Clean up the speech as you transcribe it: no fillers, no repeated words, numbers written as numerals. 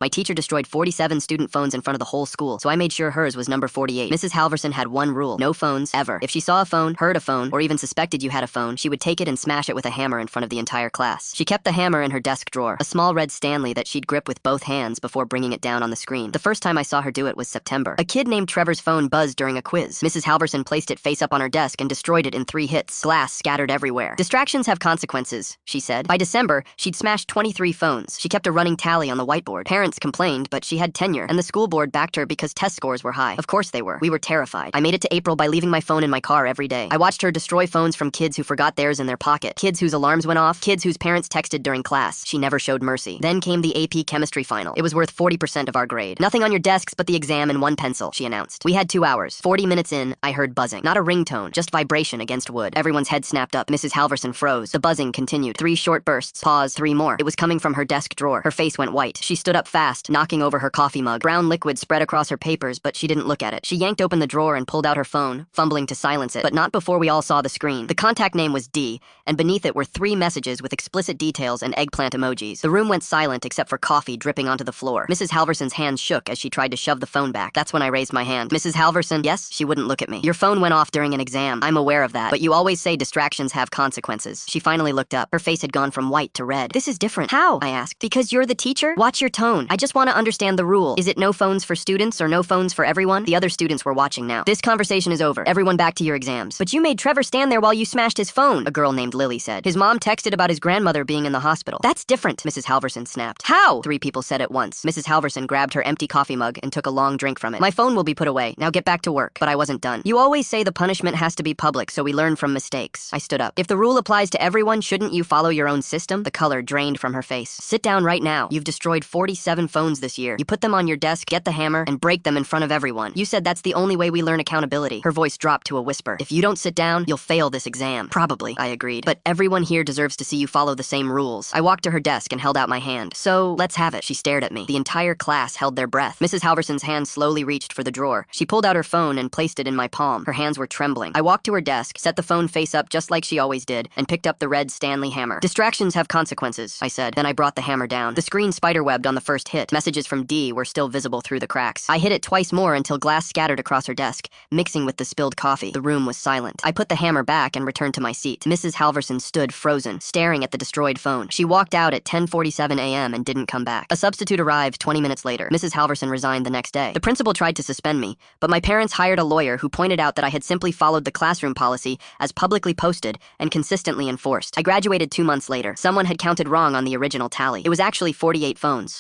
My teacher destroyed 47 student phones in front of the whole school, so I made sure hers was number 48. Mrs. Halverson had one rule: no phones, ever. If she saw a phone, heard a phone, or even suspected you had a phone, she would take it and smash it with a hammer in front of the entire class. She kept the hammer in her desk drawer, a small red Stanley that she'd grip with both hands before bringing it down on the screen. The first time I saw her do it was September. A kid named Trevor's phone buzzed during a quiz. Mrs. Halverson placed it face up on her desk and destroyed it in 3 hits. Glass scattered everywhere. Distractions have consequences, she said. By December, she'd smashed 23 phones. She kept a running tally on the whiteboard. Parents complained, but she had tenure, and the school board backed her because test scores were high. Of course they were. We were terrified. I made it to April by leaving my phone in my car every day. I watched her destroy phones from kids who forgot theirs in their pocket, kids whose alarms went off, kids whose parents texted during class. She never showed mercy. Then came the AP chemistry final. It was worth 40% of our grade. Nothing on your desks but the exam and 1 pencil, she announced. We had 2 hours. 40 minutes in, I heard buzzing. Not a ringtone, just vibration against wood. Everyone's head snapped up. Mrs. Halverson froze. The buzzing continued. 3 short bursts. Pause. 3 more. It was coming from her desk drawer. Her face went white. She stood up fast, knocking over her coffee mug. Brown liquid spread across her papers, but she didn't look at it. She yanked open the drawer and pulled out her phone, fumbling to silence it, but not before we all saw the screen. The contact name was D, and beneath it were 3 messages with explicit details and eggplant emojis. The room went silent except for coffee dripping onto the floor. Mrs. Halverson's hands shook as she tried to shove the phone back. That's when I raised my hand. Mrs. Halverson, yes? She wouldn't look at me. Your phone went off during an exam. I'm aware of that, but you always say distractions have consequences. She finally looked up. Her face had gone from white to red. This is different. How? I asked. Because you're the teacher? Watch your tone. I just want to understand the rule. Is it no phones for students or no phones for everyone? The other students were watching now. This conversation is over. Everyone back to your exams. But you made Trevor stand there while you smashed his phone, a girl named Lily said. His mom texted about his grandmother being in the hospital. That's different, Mrs. Halverson snapped. How? 3 people said at once. Mrs. Halverson grabbed her empty coffee mug and took a long drink from it. My phone will be put away. Now get back to work. But I wasn't done. You always say the punishment has to be public, so we learn from mistakes. I stood up. If the rule applies to everyone, shouldn't you follow your own system? The color drained from her face. Sit down right now. You've destroyed 47 phones this year. You put them on your desk, get the hammer, and break them in front of everyone. You said that's the only way we learn accountability. Her voice dropped to a whisper. If you don't sit down, you'll fail this exam. Probably, I agreed. But everyone here deserves to see you follow the same rules. I walked to her desk and held out my hand. So, let's have it. She stared at me. The entire class held their breath. Mrs. Halverson's hand slowly reached for the drawer. She pulled out her phone and placed it in my palm. Her hands were trembling. I walked to her desk, set the phone face up just like she always did, and picked up the red Stanley hammer. Distractions have consequences, I said. Then I brought the hammer down. The screen spiderwebbed on the first hit. Messages from D were still visible through the cracks. I hit it twice more until glass scattered across her desk, mixing with the spilled coffee. The room was silent. I put the hammer back and returned to my seat. Mrs. Halverson stood frozen, staring at the destroyed phone. She walked out at 10:47 a.m. and didn't come back. A substitute arrived 20 minutes later. Mrs. Halverson resigned the next day. The principal tried to suspend me, but my parents hired a lawyer who pointed out that I had simply followed the classroom policy as publicly posted and consistently enforced. I graduated 2 months later. Someone had counted wrong on the original tally. It was actually 48 phones.